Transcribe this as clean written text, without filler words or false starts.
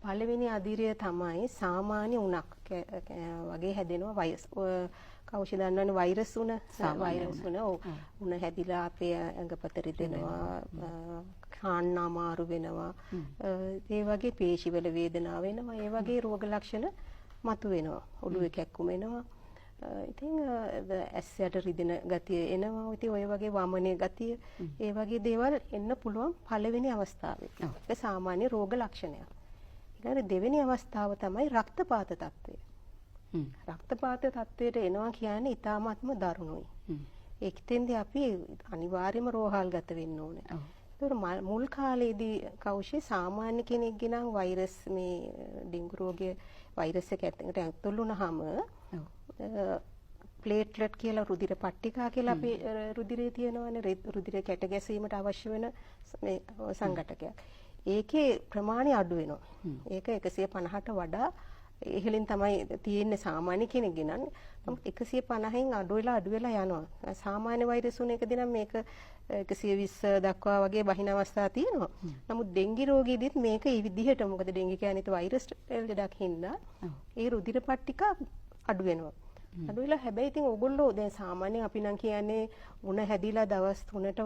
පළවෙනි අදිරිය තමයි සාමාන්‍ය උණක් වගේ හැදෙනවා වෛරස්. කවුරුද දන්නවනේ වෛරස් උණ උණ හැදිලා අපේ ඇඟපත රිදෙනවා, කාන්න අමාරු වෙනවා. ඒ වගේ පේශිවල වේදනාව වෙනවා. ඒ වගේ රෝග ලක්ෂණ මතුවෙනවා. ඔළුවේ කැක්කුම එනවා. ඉතින් ඇස් යට රිදෙන ගතිය එනවා. ඉතින් ඔය වගේ වමනේ ගතිය ඒ වගේ දේවල් එන්න පුළුවන් පළවෙනි අවස්ථාවේ. ඒක සාමාන්‍ය රෝග ලක්ෂණයක්. ඊළඟ දෙවෙනි අවස්ථාව තමයි රක්තපාත තත්ත්වය. රක්තපාත තත්ත්වයට එනවා කියන්නේ ඊටාත්ම දරුණුයි. ඒකෙන්දී අපි අනිවාර්යයෙන්ම රෝහල්ගත වෙන්න ඕනේ. ඒතර මුල් කාලේදී කවුෂේ සාමාන්‍ය කෙනෙක්ගේ නම් වෛරස් මේ ඩෙන්ගු රෝගයේ වෛරස් එක ඇතුළු වුණාම ප්ලේට්ලට් කියලා රුධිර පට්ටිකා කියලා අපි රුධිරේ තියෙනවානේ රුධිර කැට ගැසීමට අවශ්‍ය වෙන මේ සංඝටකයක්. ඒකේ ප්‍රමාණය අඩු වෙනවා. ඒක 150ට වඩා ඉහළින් තමයි තියෙන්නේ සාමාන්‍ය කෙනෙක්ගේ නම්. නමුත් 150න් අඩු වෙලා යනවා. සාමාන්‍ය වෛරස් උන එකදී නම් මේක 120 දක්වා වගේ බහින අවස්ථා තියෙනවා. නමුත් ඩෙන්ගි රෝගීදිත් මේක ඒ විදිහට මොකද ඩෙන්ගි කියන්නේ වෛරස් ලෙඩක් හින්දා ඒ රුධිර පට්ටිකා අඩු වෙනවා. අඩු වෙලා හැබැයි ඉතින් ඕගොල්ලෝ දැන් සාමාන්‍යයෙන් අපි නම් කියන්නේ උණ හැදිලා දවස් 3ට